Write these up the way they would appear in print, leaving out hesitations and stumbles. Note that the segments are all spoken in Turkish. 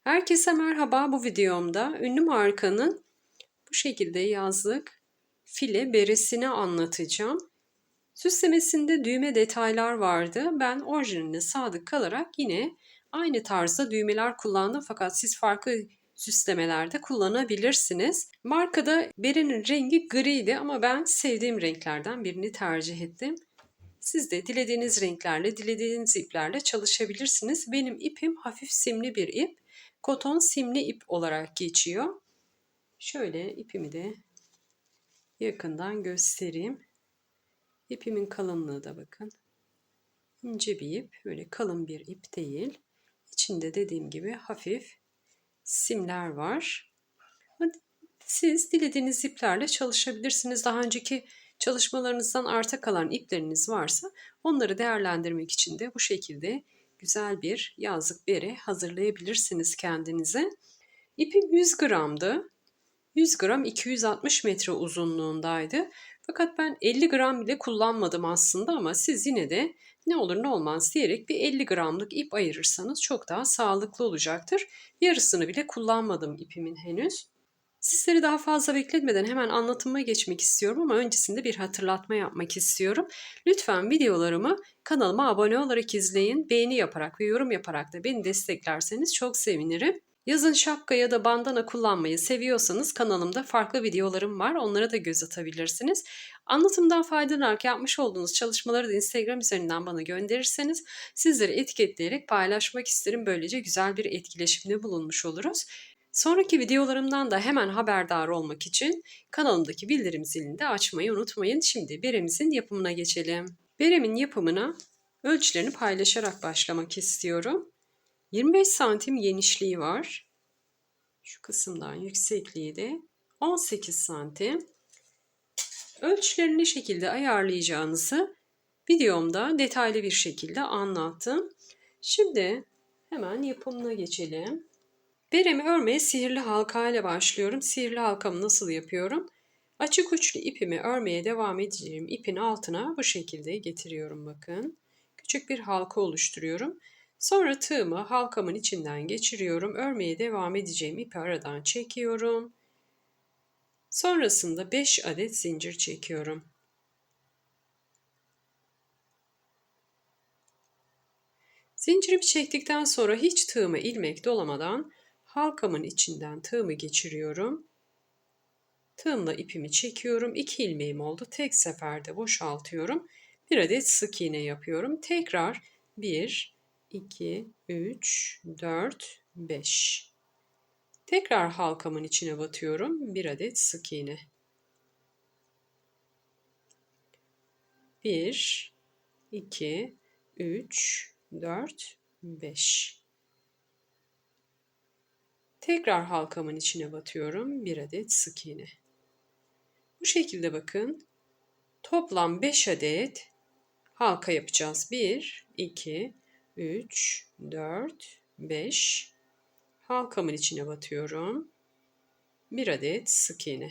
Herkese merhaba. Bu videomda ünlü markanın bu şekilde yazlık file beresini anlatacağım. Süslemesinde düğme detaylar vardı. Ben orijinaline sadık kalarak yine aynı tarzda düğmeler kullandım fakat siz farklı süslemelerde kullanabilirsiniz. Markada berenin rengi griydi ama ben sevdiğim renklerden birini tercih ettim. Siz de dilediğiniz renklerle, dilediğiniz iplerle çalışabilirsiniz. Benim ipim hafif simli bir ip. Koton simli ip olarak geçiyor. Şöyle ipimi de yakından göstereyim. İpimin kalınlığı da bakın. İnce bir ip, öyle kalın bir ip değil. İçinde dediğim gibi hafif simler var. Siz dilediğiniz iplerle çalışabilirsiniz. Daha önceki çalışmalarınızdan arta kalan ipleriniz varsa onları değerlendirmek için de bu şekilde güzel bir yazlık bere hazırlayabilirsiniz kendinize. İpim 100 gramdı. 100 gram 260 metre uzunluğundaydı. Fakat ben 50 gram bile kullanmadım aslında ama siz yine de ne olur ne olmaz diyerek bir 50 gramlık ip ayırırsanız çok daha sağlıklı olacaktır. Yarısını bile kullanmadım ipimin henüz. Sizleri daha fazla bekletmeden hemen anlatıma geçmek istiyorum ama öncesinde bir hatırlatma yapmak istiyorum. Lütfen videolarımı kanalıma abone olarak izleyin, beğeni yaparak ve yorum yaparak da beni desteklerseniz çok sevinirim. Yazın şapka ya da bandana kullanmayı seviyorsanız kanalımda farklı videolarım var. Onlara da göz atabilirsiniz. Anlatımdan faydalanarak yapmış olduğunuz çalışmaları da Instagram üzerinden bana gönderirseniz sizleri etiketleyerek paylaşmak isterim. Böylece güzel bir etkileşimde bulunmuş oluruz. Sonraki videolarımdan da hemen haberdar olmak için kanalımdaki bildirim zilini de açmayı unutmayın. Şimdi beremizin yapımına geçelim. Beremin yapımına ölçülerini paylaşarak başlamak istiyorum. 25 santim genişliği var. Şu kısımdan yüksekliği de 18 santim. Ölçülerini ne şekilde ayarlayacağınızı videomda detaylı bir şekilde anlattım. Şimdi hemen yapımına geçelim. Beremi örmeye sihirli halka ile başlıyorum. Sihirli halkamı nasıl yapıyorum? Açık uçlu ipimi örmeye devam edeceğim ipin altına bu şekilde getiriyorum bakın. Küçük bir halka oluşturuyorum. Sonra tığımı halkamın içinden geçiriyorum. Örmeye devam edeceğim ipi aradan çekiyorum. Sonrasında 5 adet zincir çekiyorum. Zincirimi çektikten sonra hiç tığıma ilmek dolamadan halkamın içinden tığımı geçiriyorum. Tığımla ipimi çekiyorum. 2 ilmeğim oldu. Tek seferde boşaltıyorum. Bir adet sık iğne yapıyorum. Tekrar 1, 2, 3, 4, 5. Tekrar halkamın içine batıyorum. Bir adet sık iğne. 1, 2, 3, 4, 5. Tekrar halkamın içine batıyorum. Bir adet sık iğne. Bu şekilde bakın. Toplam 5 adet halka yapacağız. 1, 2, 3, 4, 5. Halkamın içine batıyorum. Bir adet sık iğne.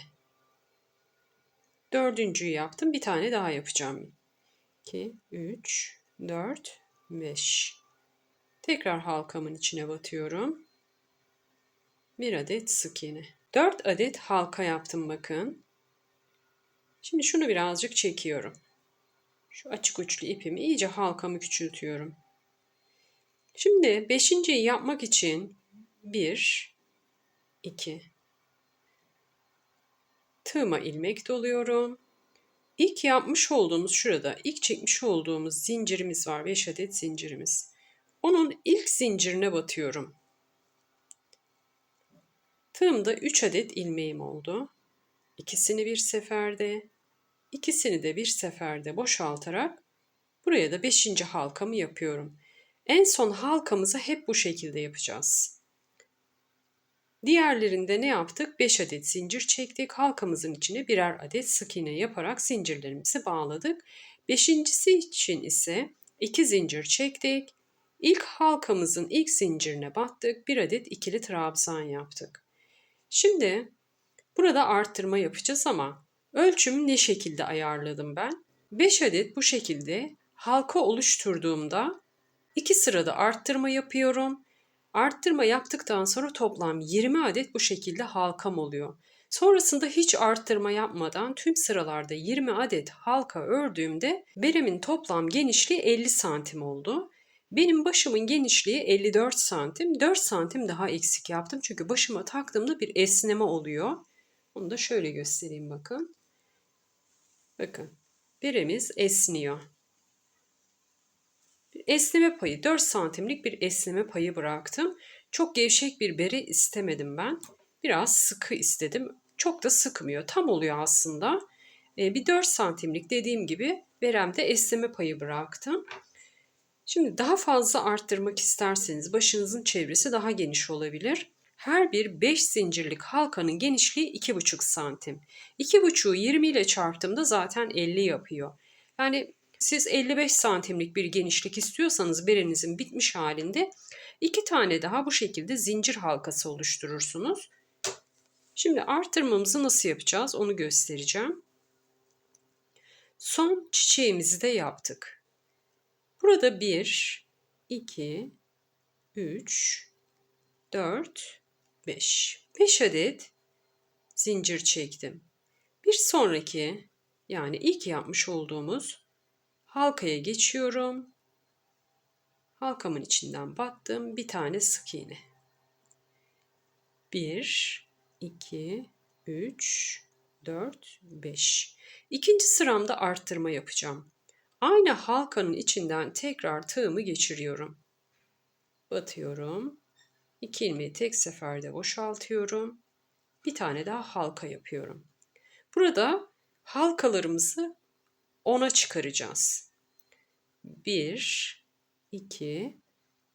Dördüncüyü yaptım. Bir tane daha yapacağım. 2, 3, 4, 5. Tekrar halkamın içine batıyorum. Bir adet sık iğne. 4 adet halka yaptım bakın. Şimdi şunu birazcık çekiyorum. Şu açık uçlu ipimi iyice halkamı küçültüyorum. Şimdi beşinciyi yapmak için 1, 2. Tığıma ilmek doluyorum. İlk yapmış olduğumuz şurada, ilk çekmiş olduğumuz zincirimiz var. 5 adet zincirimiz. Onun ilk zincirine batıyorum. Tığımda 3 adet ilmeğim oldu. İkisini bir seferde, ikisini de bir seferde boşaltarak buraya da 5. halkamı yapıyorum. En son halkamızı hep bu şekilde yapacağız. Diğerlerinde ne yaptık? 5 adet zincir çektik. Halkamızın içine birer adet sık iğne yaparak zincirlerimizi bağladık. Beşincisi için ise 2 zincir çektik. İlk halkamızın ilk zincirine battık. Bir adet ikili trabzan yaptık. Şimdi burada arttırma yapacağız ama ölçümü ne şekilde ayarladım ben? 5 adet bu şekilde halka oluşturduğumda 2 sırada arttırma yapıyorum. Arttırma yaptıktan sonra toplam 20 adet bu şekilde halkam oluyor. Sonrasında hiç arttırma yapmadan tüm sıralarda 20 adet halka ördüğümde beremin toplam genişliği 50 santim oldu. Benim başımın genişliği 54 santim. 4 santim daha eksik yaptım. Çünkü başıma taktığımda bir esneme oluyor. Onu da şöyle göstereyim bakın. Bakın beremiz esniyor. Esneme payı 4 santimlik bir esneme payı bıraktım. Çok gevşek bir bere istemedim ben. Biraz sıkı istedim. Çok da sıkmıyor. Tam oluyor aslında. Bir 4 santimlik dediğim gibi beremde esneme payı bıraktım. Şimdi daha fazla arttırmak isterseniz başınızın çevresi daha geniş olabilir. Her bir 5 zincirlik halkanın genişliği 2,5 santim. 2,5'u 20 ile çarptığımda zaten 50 yapıyor. Yani siz 55 santimlik bir genişlik istiyorsanız berenizin bitmiş halinde 2 tane daha bu şekilde zincir halkası oluşturursunuz. Şimdi arttırmamızı nasıl yapacağız onu göstereceğim. Son çiçeğimizi de yaptık. Burada 1, 2, 3, 4, 5. 5 adet zincir çektim. Bir sonraki yani ilk yapmış olduğumuz halkaya geçiyorum. Halkamın içinden battım. Bir tane sık iğne. 1, 2, 3, 4, 5. İkinci sıramda arttırma yapacağım. Aynı halkanın içinden tekrar tığımı geçiriyorum. Batıyorum. 2 ilmeği tek seferde boşaltıyorum. Bir tane daha halka yapıyorum. Burada halkalarımızı 10'a çıkaracağız. 1, 2,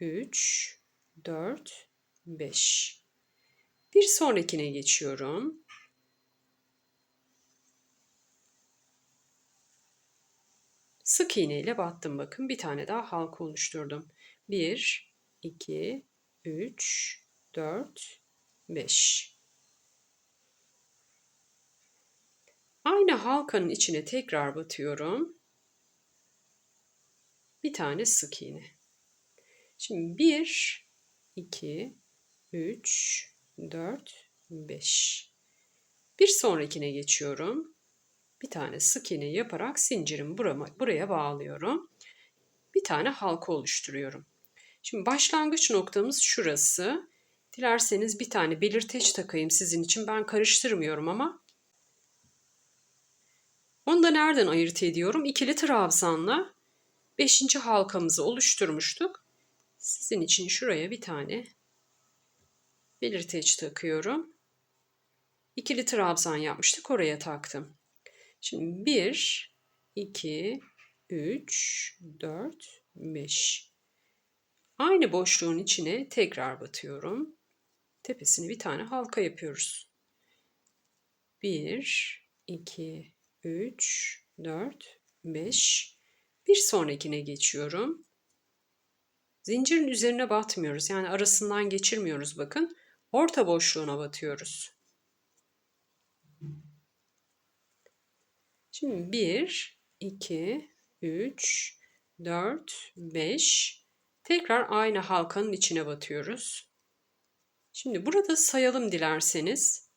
3, 4, 5. Bir sonrakine geçiyorum. Sık iğne ile battım bakın. Bir tane daha halka oluşturdum. 1, 2, 3, 4, 5. Aynı halkanın içine tekrar batıyorum. Bir tane sık iğne. Şimdi 1, 2, 3, 4, 5. Bir sonrakine geçiyorum. Bir tane sık iğne yaparak zincirimi buraya bağlıyorum. Bir tane halka oluşturuyorum. Şimdi başlangıç noktamız şurası. Dilerseniz bir tane belirteç takayım sizin için. Ben karıştırmıyorum ama. Onu da nereden ayırt ediyorum? İkili trabzanla 5. halkamızı oluşturmuştuk. Sizin için şuraya bir tane belirteç takıyorum. İkili trabzan yapmıştık. Oraya taktım. Şimdi 1, 2, 3, 4, 5. Aynı boşluğun içine tekrar batıyorum. Tepesine bir tane halka yapıyoruz. 1, 2, 3, 4, 5. Bir sonrakine geçiyorum. Zincirin üzerine batmıyoruz. Yani arasından geçirmiyoruz bakın. Orta boşluğuna batıyoruz. Şimdi 1, 2, 3, 4, 5. Tekrar aynı halkanın içine batıyoruz. Şimdi burada sayalım dilerseniz.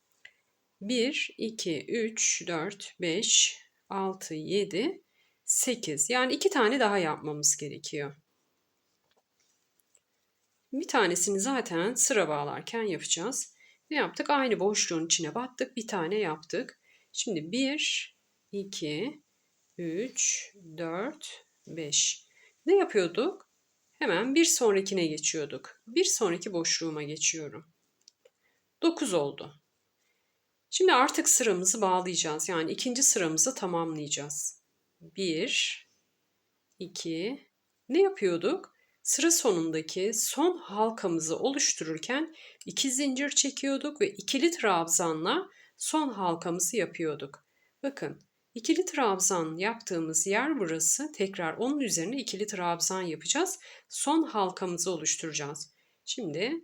1, 2, 3, 4, 5, 6, 7, 8. Yani 2 tane daha yapmamız gerekiyor. Bir tanesini zaten sıra bağlarken yapacağız. Ne yaptık? Aynı boşluğun içine battık. Bir tane yaptık. Şimdi 1, 2, 3, 4, 5. Ne yapıyorduk? Hemen bir sonrakine geçiyorduk. Bir sonraki boşluğuma geçiyorum. 9 oldu. Şimdi artık sıramızı bağlayacağız. Yani ikinci sıramızı tamamlayacağız. 1, 2, ne yapıyorduk? Sıra sonundaki son halkamızı oluştururken 2 zincir çekiyorduk ve ikili trabzanla son halkamızı yapıyorduk. Bakın ikili trabzan yaptığımız yer burası. Tekrar onun üzerine ikili trabzan yapacağız. Son halkamızı oluşturacağız. Şimdi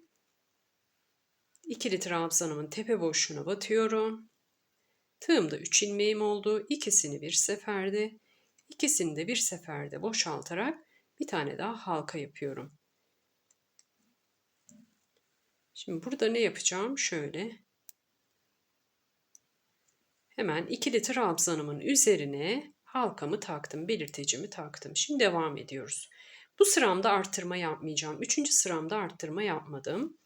ikili trabzanımın tepe boşluğuna batıyorum. Tığımda 3 ilmeğim oldu. İkisini bir seferde, ikisini de bir seferde boşaltarak bir tane daha halka yapıyorum. Şimdi burada ne yapacağım? Şöyle. Hemen ikili trabzanımın üzerine halkamı taktım, belirtecimi taktım. Şimdi devam ediyoruz. Bu sıramda arttırma yapmayacağım. Üçüncü sıramda arttırma yapmadım.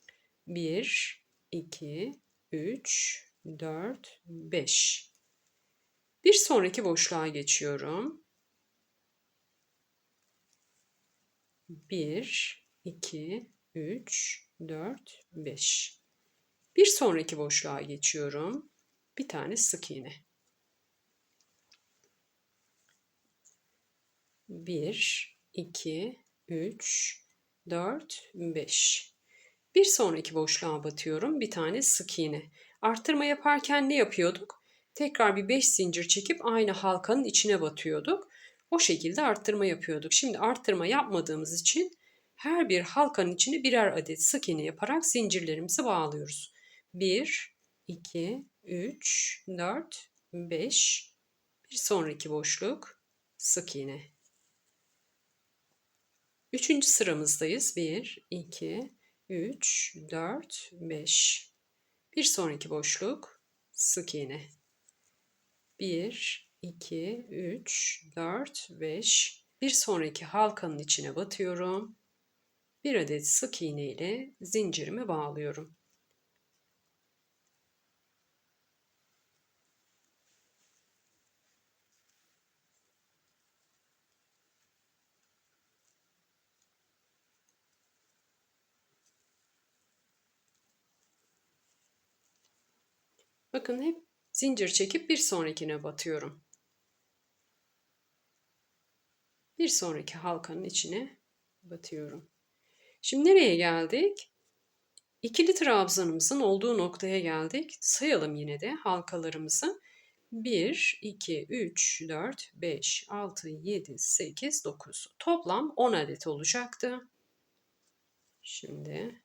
1, 2, 3, 4, 5. Bir sonraki boşluğa geçiyorum. 1, 2, 3, 4, 5. Bir sonraki boşluğa geçiyorum. Bir tane sık iğne. 1, 2, 3, 4, 5. Bir sonraki boşluğa batıyorum. Bir tane sık iğne. Arttırma yaparken ne yapıyorduk? Tekrar bir 5 zincir çekip aynı halkanın içine batıyorduk. O şekilde arttırma yapıyorduk. Şimdi arttırma yapmadığımız için her bir halkanın içine birer adet sık iğne yaparak zincirlerimizi bağlıyoruz. 1, 2, 3, 4, 5. Bir sonraki boşluk sık iğne. Üçüncü sıramızdayız. 1, 2, 3, 4, 5. Bir sonraki boşluk sık iğne. 1, 2, 3, 4, 5. Bir sonraki halkanın içine batıyorum. Bir adet sık iğne ile zincirimi bağlıyorum. Bakın hep zincir çekip bir sonrakine batıyorum. Bir sonraki halkanın içine batıyorum. Şimdi nereye geldik? İkili trabzanımızın olduğu noktaya geldik. Sayalım yine de halkalarımızı. 1, 2, 3, 4, 5, 6, 7, 8, 9. Toplam 10 adet olacaktı. Şimdi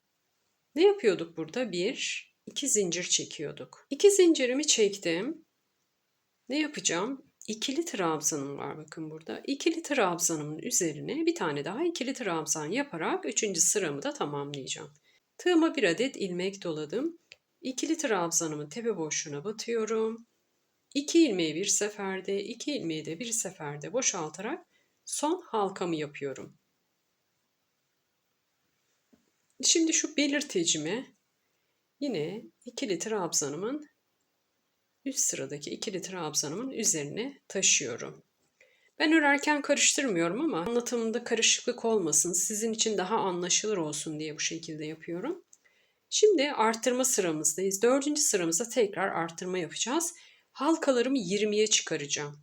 ne yapıyorduk burada? 1, 2 zincir çekiyorduk. 2 zincirimi çektim. Ne yapacağım? İkili trabzanım var bakın burada. İkili trabzanımın üzerine bir tane daha ikili trabzan yaparak 3. sıramı da tamamlayacağım. Tığıma bir adet ilmek doladım. İkili trabzanımın tepe boşluğuna batıyorum. 2 ilmeği bir seferde, 2 ilmeği de bir seferde boşaltarak son halkamı yapıyorum. Şimdi şu belirtecimi yine ikili trabzanımın üst sıradaki ikili trabzanımın üzerine taşıyorum. Ben örerken karıştırmıyorum ama anlatımında karışıklık olmasın, sizin için daha anlaşılır olsun diye bu şekilde yapıyorum. Şimdi arttırma sıramızdayız. 4. sıramızda tekrar arttırma yapacağız. Halkalarımı 20'ye çıkaracağım.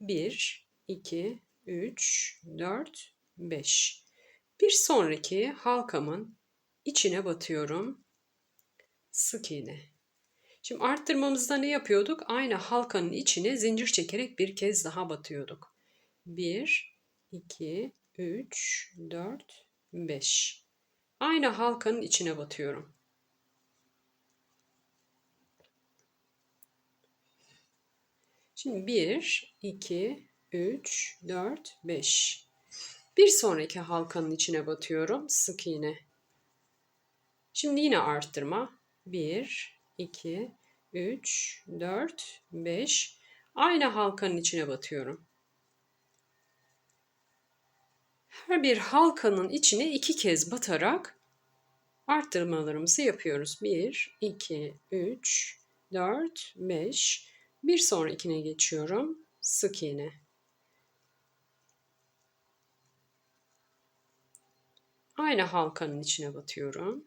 1, 2, 3, 4, 5. Bir sonraki halkamın içine batıyorum. Sık iğne. Şimdi arttırmamızda ne yapıyorduk? Aynı halkanın içine zincir çekerek bir kez daha batıyorduk. 1, 2, 3, 4, 5. Aynı halkanın içine batıyorum. Şimdi 1, 2, 3, 4, 5. Bir sonraki halkanın içine batıyorum. Sık iğne. Şimdi yine arttırma. 1, 2, 3, 4, 5. Aynı halkanın içine batıyorum. Her bir halkanın içine 2 kez batarak arttırmalarımızı yapıyoruz. 1, 2, 3, 4, 5. Bir sonrakine geçiyorum. Sık iğne. Aynı halkanın içine batıyorum.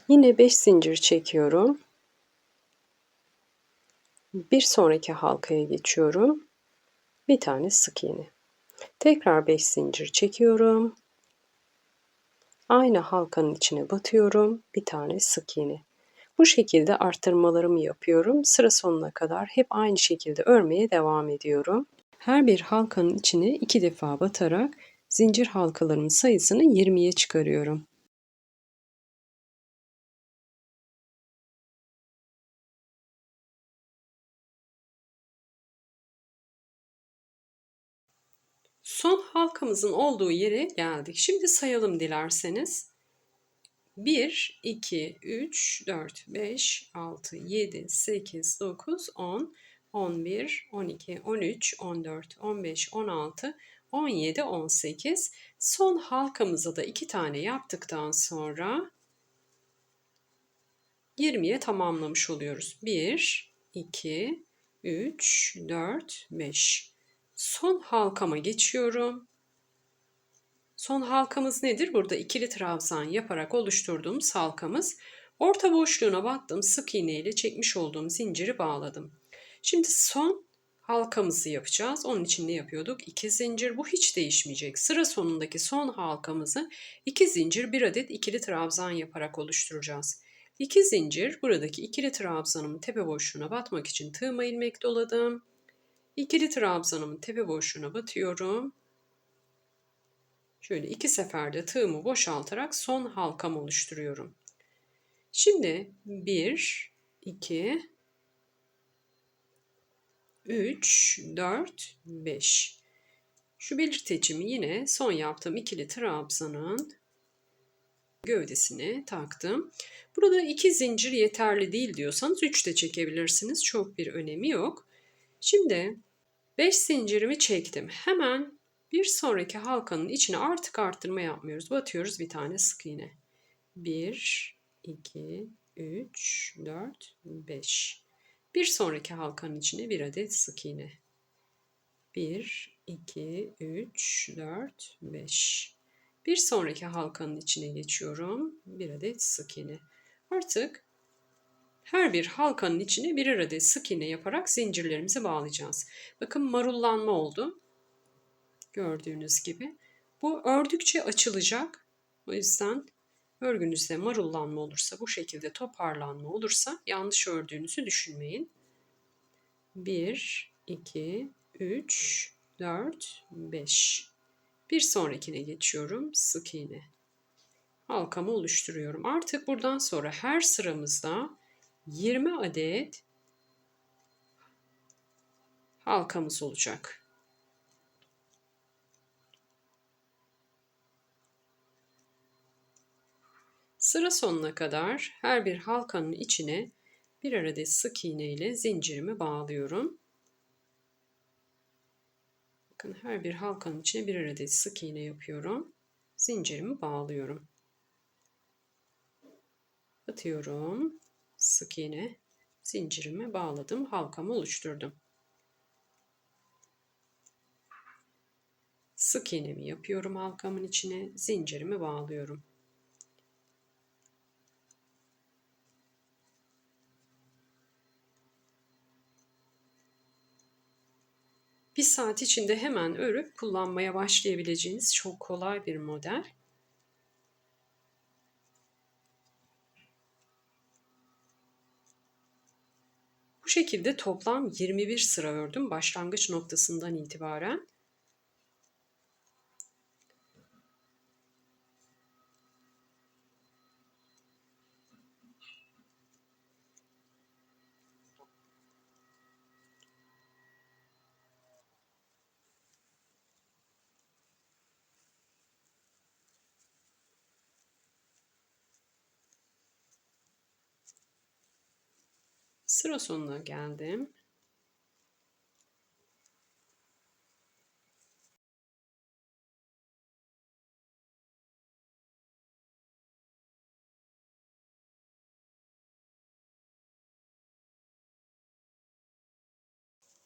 Yine 5 zincir çekiyorum. Bir sonraki halkaya geçiyorum. Bir tane sık iğne. Tekrar 5 zincir çekiyorum. Aynı halkanın içine batıyorum. Bir tane sık iğne. Bu şekilde arttırmalarımı yapıyorum. Sıra sonuna kadar hep aynı şekilde örmeye devam ediyorum. Her bir halkanın içine 2 defa batarak zincir halkalarımın sayısını 20'ye çıkarıyorum. Son halkamızın olduğu yere geldik. Şimdi sayalım dilerseniz. 1, 2, 3, 4, 5, 6, 7, 8, 9, 10, 11, 12, 13, 14, 15, 16, 17, 18. Son halkamıza da 2 tane yaptıktan sonra 20'ye tamamlamış oluyoruz. 1, 2, 3, 4, 5. Son halkama geçiyorum. Son halkamız nedir? Burada ikili trabzan yaparak oluşturduğumuz halkamız. Orta boşluğuna battım. Sık iğne ile çekmiş olduğum zinciri bağladım. Şimdi son halkamızı yapacağız. Onun için ne yapıyorduk? 2 zincir. Bu hiç değişmeyecek. Sıra sonundaki son halkamızı 2 zincir 1 adet ikili trabzan yaparak oluşturacağız. 2 zincir, buradaki ikili trabzanımın tepe boşluğuna batmak için tığıma ilmek doladım. İkili trabzanımın tepe boşluğuna batıyorum. Şöyle 2 seferde tığımı boşaltarak son halkamı oluşturuyorum. Şimdi 1, 2, 3, 4, 5. Şu belirtecimi yine son yaptığım ikili trabzanın gövdesine taktım. Burada 2 zincir yeterli değil diyorsanız 3 de çekebilirsiniz. Çok bir önemi yok. Şimdi 5 zincirimi çektim. Hemen bir sonraki halkanın içine artık arttırma yapmıyoruz. Batıyoruz bir tane sık iğne. 1, 2, 3, 4, 5. Bir sonraki halkanın içine bir adet sık iğne. 1, 2, 3, 4, 5. Bir sonraki halkanın içine geçiyorum. Bir adet sık iğne. Artık her bir halkanın içine birer adet sık iğne yaparak zincirlerimizi bağlayacağız. Bakın marullanma oldu. Gördüğünüz gibi. Bu ördükçe açılacak. O yüzden örgünüzde marullanma olursa, bu şekilde toparlanma olursa yanlış ördüğünüzü düşünmeyin. 1, 2, 3, 4, 5. Bir sonrakine geçiyorum. Sık iğne. Halkamı oluşturuyorum. Artık buradan sonra her sıramızda 20 adet halkamız olacak. Sıra sonuna kadar her bir halkanın içine bir adet sık iğne ile zincirimi bağlıyorum. Bakın her bir halkanın içine bir adet sık iğne yapıyorum. Zincirimi bağlıyorum. Batıyorum. Sık iğne. Zincirimi bağladım. Halkamı oluşturdum. Sık iğnemi yapıyorum halkamın içine. Zincirimi bağlıyorum. Bir saat içinde hemen örüp kullanmaya başlayabileceğiniz çok kolay bir model. Bu şekilde toplam 21 sıra ördüm başlangıç noktasından itibaren. Sıra sonuna geldim.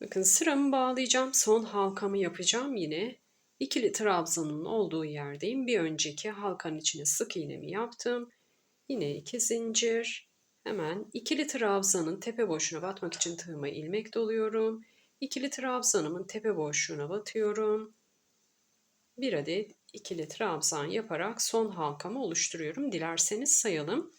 Bakın sıramı bağlayacağım. Son halkamı yapacağım yine. İkili trabzanın olduğu yerdeyim. Bir önceki halkanın içine sık iğnemi yaptım. Yine 2 zincir. Hemen ikili trabzanın tepe boşluğuna batmak için tığıma ilmek doluyorum. İkili trabzanımın tepe boşluğuna batıyorum. Bir adet ikili trabzan yaparak son halkamı oluşturuyorum. Dilerseniz sayalım.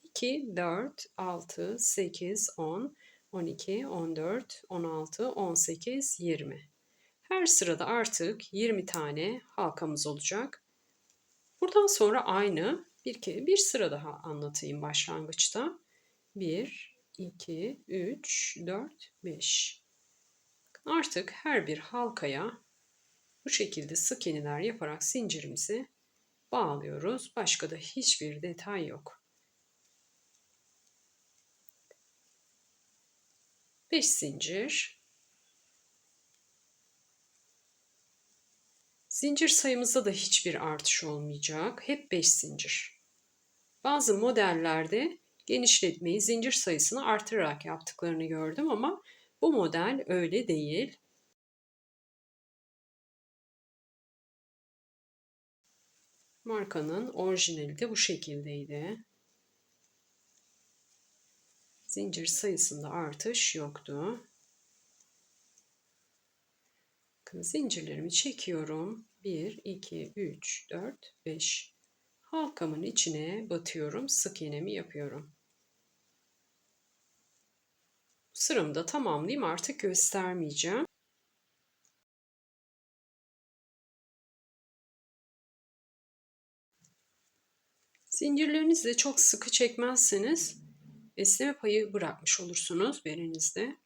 2, 4, 6, 8, 10, 12, 14, 16, 18, 20. Her sırada artık 20 tane halkamız olacak. Buradan sonra aynı bir sıra daha anlatayım başlangıçta. 1, 2, 3, 4, 5. Artık her bir halkaya bu şekilde sık iğneler yaparak zincirimizi bağlıyoruz. Başka da hiçbir detay yok. 5 zincir. Zincir sayımızda da hiçbir artış olmayacak. Hep 5 zincir. Bazı modellerde genişletmeyi zincir sayısını artırarak yaptıklarını gördüm ama bu model öyle değil. Markanın orijinali de bu şekildeydi. Zincir sayısında artış yoktu. Bakın zincirlerimi çekiyorum. 1, 2, 3, 4, 5. Halkamın içine batıyorum. Sık iğnemi yapıyorum. Sıramı da tamamlayayım. Artık göstermeyeceğim. Zincirlerinizi de çok sıkı çekmezseniz esneme payı bırakmış olursunuz belinizde.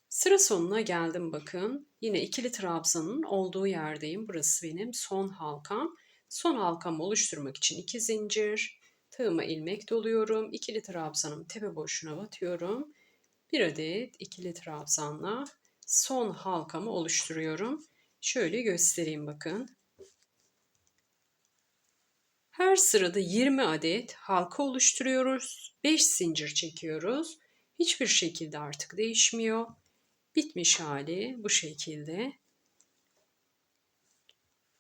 Sıra sonuna geldim bakın. Yine ikili trabzanın olduğu yerdeyim. Burası benim son halkam. Son halkamı oluşturmak için 2 zincir. Tığıma ilmek doluyorum. İkili trabzanımı tepe boşluğuna batıyorum. Bir adet ikili trabzanla son halkamı oluşturuyorum. Şöyle göstereyim bakın. Her sırada 20 adet halka oluşturuyoruz. 5 zincir çekiyoruz. Hiçbir şekilde artık değişmiyor. Bitmiş hali bu şekilde.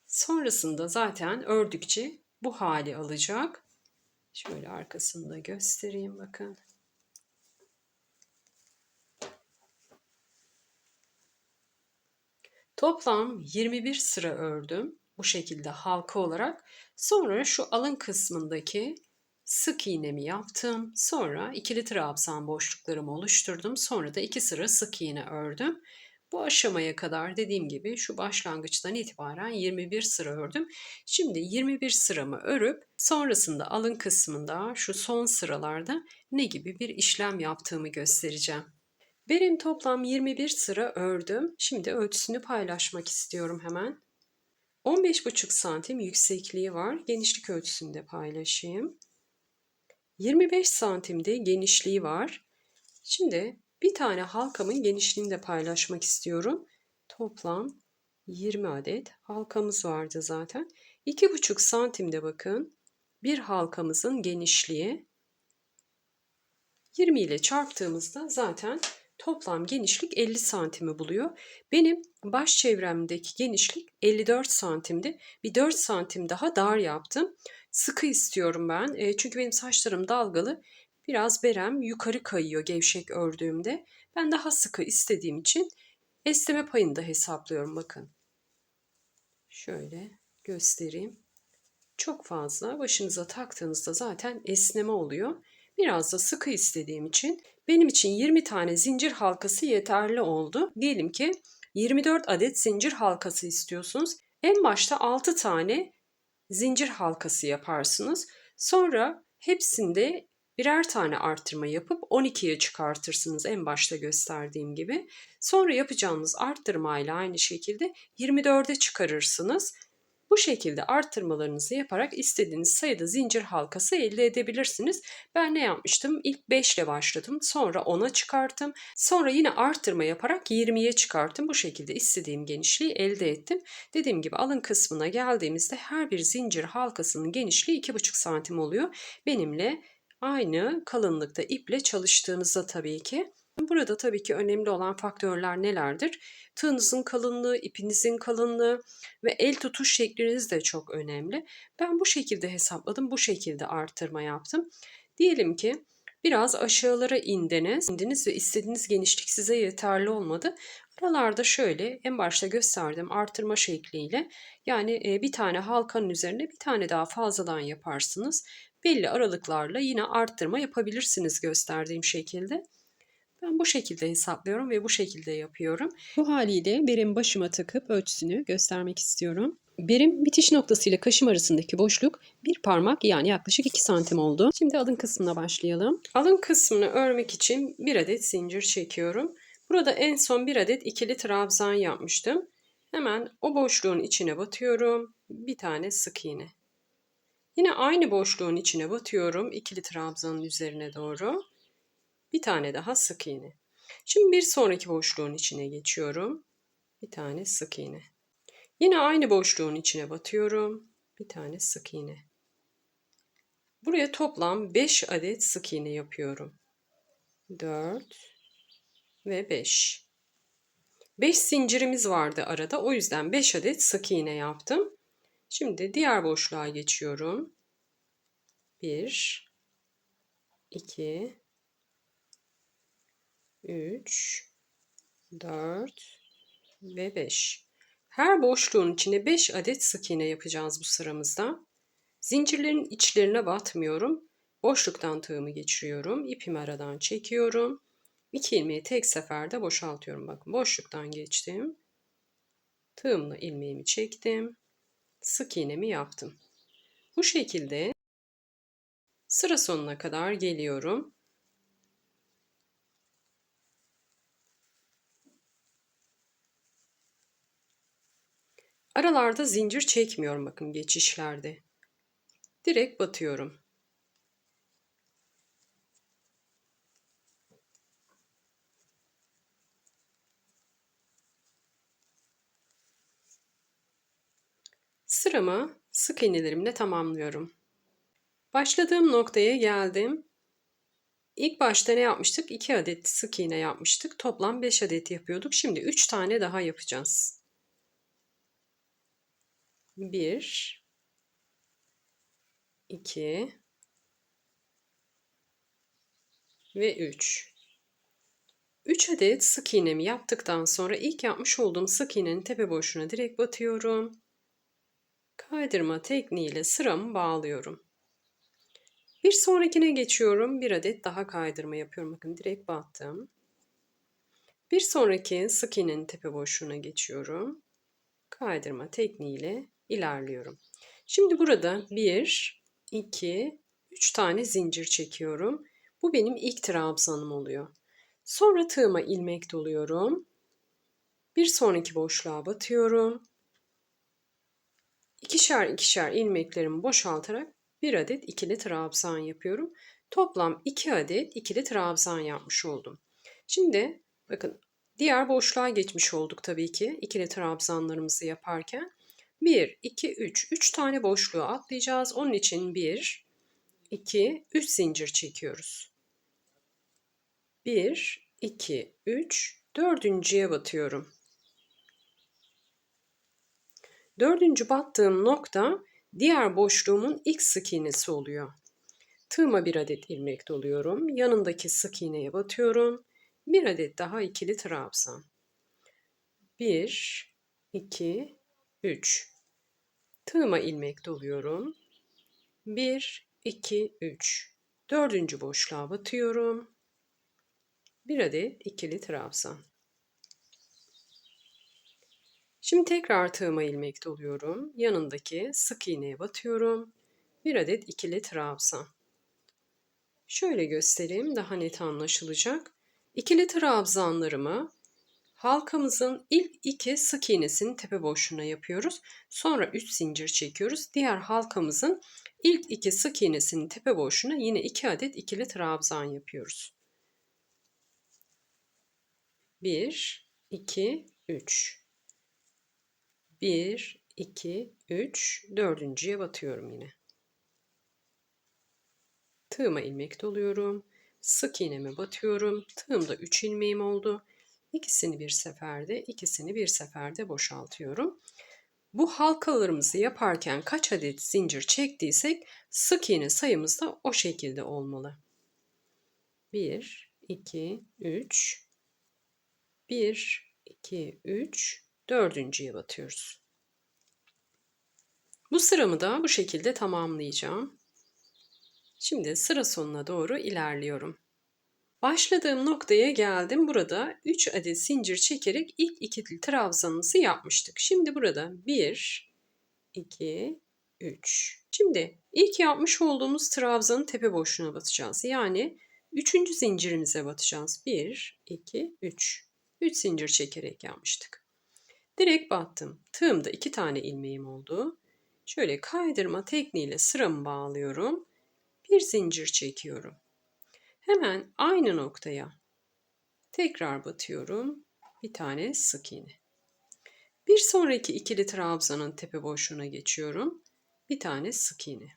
Sonrasında zaten ördükçe bu hali alacak. Şöyle arkasını da göstereyim bakın. Toplam 21 sıra ördüm. Bu şekilde halka olarak. Sonra şu alın kısmındaki sık iğnemi yaptım. Sonra ikili trabzan boşluklarımı oluşturdum. Sonra da 2 sıra sık iğne ördüm. Bu aşamaya kadar dediğim gibi şu başlangıçtan itibaren 21 sıra ördüm. Şimdi 21 sıramı örüp sonrasında alın kısmında şu son sıralarda ne gibi bir işlem yaptığımı göstereceğim. Benim toplam 21 sıra ördüm. Şimdi ölçüsünü paylaşmak istiyorum hemen. 15,5 santim yüksekliği var. Genişlik ölçüsünü de paylaşayım. 25 santimde genişliği var. Şimdi bir tane halkamın genişliğini de paylaşmak istiyorum. Toplam 20 adet halkamız vardı zaten. 2,5 santimde bakın bir halkamızın genişliği. 20 ile çarptığımızda zaten toplam genişlik 50 santimi buluyor. Benim baş çevremdeki genişlik 54 santimdi. Bir 4 santim daha dar yaptım. Sıkı istiyorum ben. Çünkü benim saçlarım dalgalı. Biraz berem yukarı kayıyor gevşek ördüğümde. Ben daha sıkı istediğim için esneme payını da hesaplıyorum bakın. Şöyle göstereyim. Çok fazla başınıza taktığınızda zaten esneme oluyor. Biraz da sıkı istediğim için benim için 20 tane zincir halkası yeterli oldu. Diyelim ki 24 adet zincir halkası istiyorsunuz. En başta 6 tane zincir halkası yaparsınız. Sonra hepsinde birer tane arttırma yapıp 12'ye çıkartırsınız en başta gösterdiğim gibi. Sonra yapacağınız arttırmayla aynı şekilde 24'e çıkarırsınız. Bu şekilde arttırmalarınızı yaparak istediğiniz sayıda zincir halkası elde edebilirsiniz. Ben ne yapmıştım? İlk 5 ile başladım. Sonra 10'a çıkarttım. Sonra yine arttırma yaparak 20'ye çıkarttım. Bu şekilde istediğim genişliği elde ettim. Dediğim gibi alın kısmına geldiğimizde her bir zincir halkasının genişliği 2,5 santim oluyor. Benimle aynı kalınlıkta iple çalıştığınızda tabii ki. Burada tabii ki önemli olan faktörler nelerdir? Tığınızın kalınlığı, ipinizin kalınlığı ve el tutuş şekliniz de çok önemli. Ben bu şekilde hesapladım, bu şekilde artırma yaptım. Diyelim ki biraz aşağılara indiniz ve istediğiniz genişlik size yeterli olmadı. Aralarda şöyle en başta gösterdiğim artırma şekliyle yani bir tane halkanın üzerine bir tane daha fazladan yaparsınız. Belli aralıklarla yine arttırma yapabilirsiniz gösterdiğim şekilde. Ben bu şekilde hesaplıyorum ve bu şekilde yapıyorum. Bu haliyle benim başıma takıp ölçüsünü göstermek istiyorum. Birim bitiş noktası ile kaşım arasındaki boşluk bir parmak, yani yaklaşık 2 santim oldu. Şimdi alın kısmına başlayalım. Alın kısmını örmek için bir adet zincir çekiyorum. Burada en son bir adet ikili trabzan yapmıştım. Hemen o boşluğun içine batıyorum. Bir tane sık iğne. Yine aynı boşluğun içine batıyorum ikili trabzanın üzerine doğru. Bir tane daha sık iğne. Şimdi bir sonraki boşluğun içine geçiyorum. Bir tane sık iğne. Yine aynı boşluğun içine batıyorum. Bir tane sık iğne. Buraya toplam 5 adet sık iğne yapıyorum. 4 ve 5. 5 zincirimiz vardı arada. O yüzden 5 adet sık iğne yaptım. Şimdi diğer boşluğa geçiyorum. 1 2 3 4 ve 5. Her boşluğun içine 5 adet sık iğne yapacağız bu sıramızda. Zincirlerin içlerine batmıyorum. Boşluktan tığımı geçiriyorum. İpimi aradan çekiyorum. 2 ilmeği tek seferde boşaltıyorum. Bakın boşluktan geçtim. Tığımla ilmeğimi çektim. Sık iğnemi yaptım. Bu şekilde sıra sonuna kadar geliyorum. Aralarda zincir çekmiyorum bakın geçişlerde. Direkt batıyorum. Sıramı sık iğnelerimle tamamlıyorum. Başladığım noktaya geldim. İlk başta ne yapmıştık? 2 adet sık iğne yapmıştık. Toplam 5 adet yapıyorduk. Şimdi 3 tane daha yapacağız. 1 2 ve 3. 3 adet sık iğnemi yaptıktan sonra ilk yapmış olduğum sık iğnenin tepe boşluğuna direkt batıyorum. Kaydırma tekniğiyle sıramı bağlıyorum. Bir sonrakine geçiyorum. Bir adet daha kaydırma yapıyorum. Bakın direkt battım. Bir sonraki sık iğnenin tepe boşluğuna geçiyorum. Kaydırma tekniğiyle ilerliyorum. Şimdi burada 1, 2, 3 tane zincir çekiyorum. Bu benim ilk trabzanım oluyor. Sonra tığıma ilmek doluyorum. Bir sonraki boşluğa batıyorum. İkişer ikişer ilmeklerimi boşaltarak bir adet ikili trabzan yapıyorum. Toplam 2 adet ikili trabzan yapmış oldum. Şimdi bakın diğer boşluğa geçmiş olduk tabii ki ikili trabzanlarımızı yaparken. 1, 2, 3. 3 tane boşluğa atlayacağız. Onun için 1, 2, 3 zincir çekiyoruz. 1, 2, 3, dördüncüye batıyorum. Dördüncü battığım nokta diğer boşluğumun ilk sık iğnesi oluyor. Tığıma bir adet ilmek doluyorum. Yanındaki sık iğneye batıyorum. Bir adet daha ikili trabzan. 1, 2, 3. Tığıma ilmek doluyorum. 1, 2, 3. Dördüncü boşluğa batıyorum. Bir adet ikili trabzan. Şimdi tekrar tığıma ilmek doluyorum. Yanındaki sık iğneye batıyorum. Bir adet ikili trabzan. Şöyle göstereyim, daha net anlaşılacak. İkili trabzanlarımı halkamızın ilk 2 sık iğnesinin tepe boşluğuna yapıyoruz. Sonra 3 zincir çekiyoruz. Diğer halkamızın ilk 2 sık iğnesinin tepe boşluğuna yine 2 adet ikili trabzan yapıyoruz. 1, 2, 3. 1, 2, 3. Dördüncüye batıyorum yine. Tığıma ilmek doluyorum. Sık iğneme batıyorum. Tığımda 3 ilmeğim oldu. İkisini bir seferde boşaltıyorum. Bu halkalarımızı yaparken kaç adet zincir çektiysek sık iğne sayımız da o şekilde olmalı. 1, 2, 3. 1, 2, 3. Dördüncüye batıyoruz. Bu sıramı da bu şekilde tamamlayacağım. Şimdi sıra sonuna doğru ilerliyorum. Başladığım noktaya geldim. Burada 3 adet zincir çekerek ilk ikili trabzanımızı yapmıştık. Şimdi burada 1, 2, 3. Şimdi ilk yapmış olduğumuz trabzanın tepe boşluğuna batacağız. Yani 3. zincirimize batacağız. 1, 2, 3. 3 zincir çekerek yapmıştık. Direkt battım. Tığımda 2 tane ilmeğim oldu. Şöyle kaydırma tekniğiyle sıramı bağlıyorum. Bir zincir çekiyorum. Hemen aynı noktaya tekrar batıyorum. Bir tane sık iğne. Bir sonraki ikili trabzanın tepe boşluğuna geçiyorum. Bir tane sık iğne.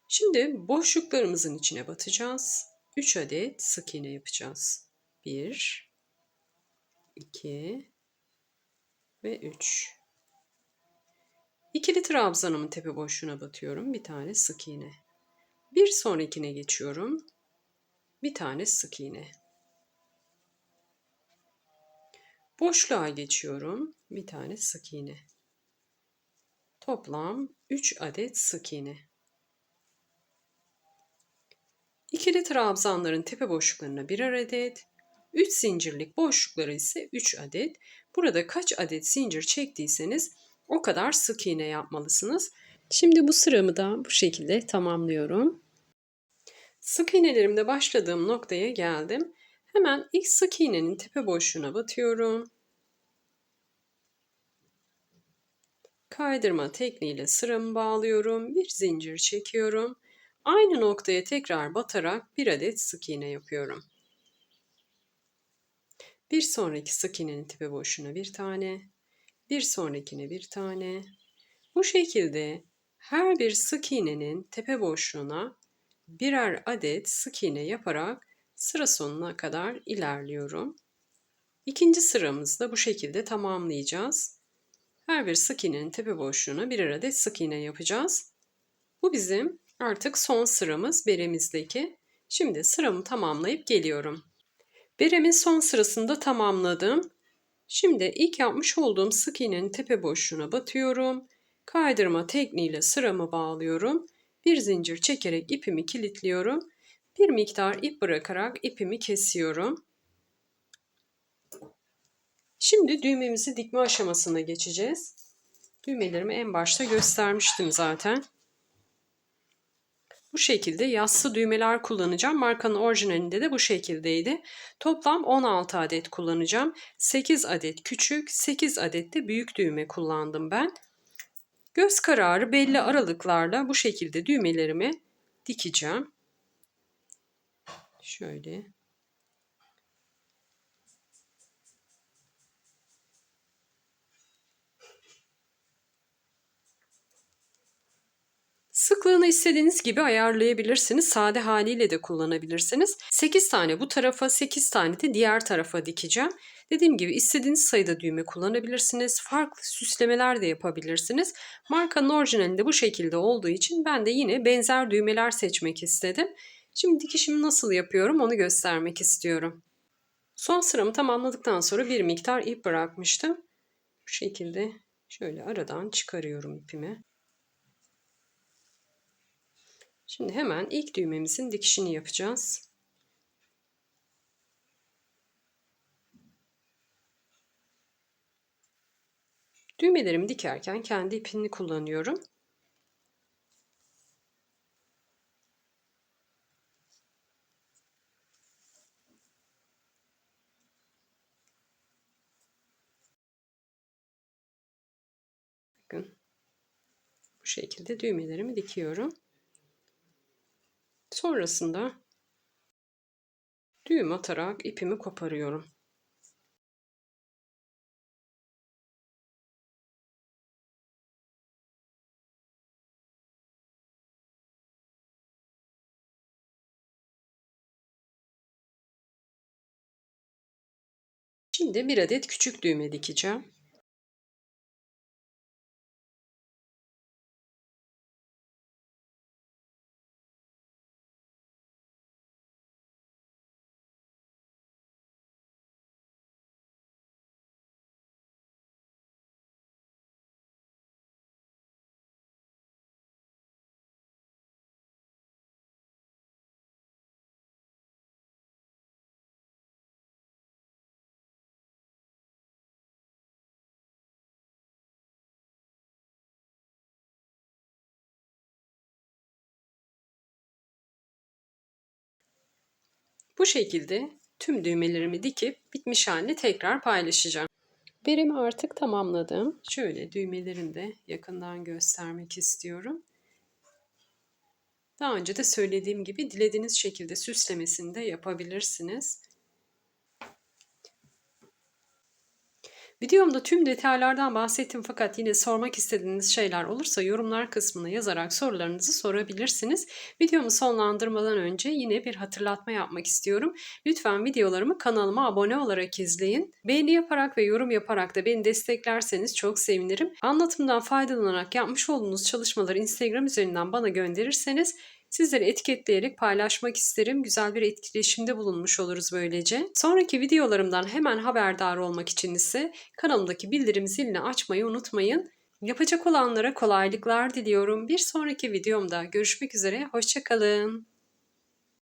Şimdi boşluklarımızın içine batacağız. 3 adet sık iğne yapacağız. 1, 2 ve 3. İkili trabzanımın tepe boşluğuna batıyorum. Bir tane sık iğne. Bir sonrakine geçiyorum. Bir tane sık iğne. Boşluğa geçiyorum. Bir tane sık iğne. Toplam 3 adet sık iğne. İkili trabzanların tepe boşluklarına birer adet, 3 zincirlik boşlukları ise 3 adet. Burada kaç adet zincir çektiyseniz o kadar sık iğne yapmalısınız. Şimdi bu sıramı da bu şekilde tamamlıyorum. Sık iğnelerimde başladığım noktaya geldim. Hemen ilk sık iğnenin tepe boşluğuna batıyorum. Kaydırma tekniğiyle sıramı bağlıyorum. Bir zincir çekiyorum. Aynı noktaya tekrar batarak bir adet sık iğne yapıyorum. Bir sonraki sık iğnenin tepe boşluğuna bir tane, bir sonrakine bir tane. Bu şekilde her bir sık iğnenin tepe boşluğuna birer adet sık iğne yaparak sıra sonuna kadar ilerliyorum. İkinci sıramızda bu şekilde tamamlayacağız. Her bir sık iğnenin tepe boşluğuna birer adet sık iğne yapacağız. Bu bizim artık son sıramız beremizdeki. Şimdi sıramı tamamlayıp geliyorum. Beremin son sırasında tamamladım. Şimdi ilk yapmış olduğum sık iğnenin tepe boşluğuna batıyorum. Kaydırma tekniğiyle sıramı bağlıyorum. Bir zincir çekerek ipimi kilitliyorum. Bir miktar ip bırakarak ipimi kesiyorum. Şimdi düğmemizi dikme aşamasına geçeceğiz. Düğmelerimi en başta göstermiştim zaten. Bu şekilde yassı düğmeler kullanacağım. Markanın orijinalinde de bu şekildeydi. Toplam 16 adet kullanacağım. 8 adet küçük, 8 adet de büyük düğme kullandım ben. Göz kararı belli aralıklarla bu şekilde düğmelerimi dikeceğim. Şöyle. Sıklığını istediğiniz gibi ayarlayabilirsiniz. Sade haliyle de kullanabilirsiniz. 8 tane bu tarafa, 8 tane de diğer tarafa dikeceğim. Dediğim gibi istediğiniz sayıda düğme kullanabilirsiniz. Farklı süslemeler de yapabilirsiniz. Markanın orijinalinde bu şekilde olduğu için ben de yine benzer düğmeler seçmek istedim. Şimdi dikişimi nasıl yapıyorum onu göstermek istiyorum. Son sıramı tamamladıktan sonra bir miktar ip bırakmıştım. Bu şekilde şöyle aradan çıkarıyorum ipimi. Şimdi hemen ilk düğmemizin dikişini yapacağız. Düğmelerimi dikerken kendi ipini kullanıyorum. Bakın bu şekilde düğmelerimi dikiyorum. Sonrasında düğüm atarak ipimi koparıyorum. Şimdi bir adet küçük düğme dikeceğim. Bu şekilde tüm düğmelerimi dikip bitmiş halini tekrar paylaşacağım. Beremi artık tamamladım. Şöyle düğmelerini de yakından göstermek istiyorum. Daha önce de söylediğim gibi dilediğiniz şekilde süslemesini de yapabilirsiniz. Videomda tüm detaylardan bahsettim fakat yine sormak istediğiniz şeyler olursa yorumlar kısmına yazarak sorularınızı sorabilirsiniz. Videomu sonlandırmadan önce yine bir hatırlatma yapmak istiyorum. Lütfen videolarımı kanalıma abone olarak izleyin. Beğeni yaparak ve yorum yaparak da beni desteklerseniz çok sevinirim. Anlatımdan faydalanarak yapmış olduğunuz çalışmaları Instagram üzerinden bana gönderirseniz sizleri etiketleyerek paylaşmak isterim. Güzel bir etkileşimde bulunmuş oluruz böylece. Sonraki videolarımdan hemen haberdar olmak için ise kanalımdaki bildirim zilini açmayı unutmayın. Yapacak olanlara kolaylıklar diliyorum. Bir sonraki videomda görüşmek üzere. Hoşça kalın.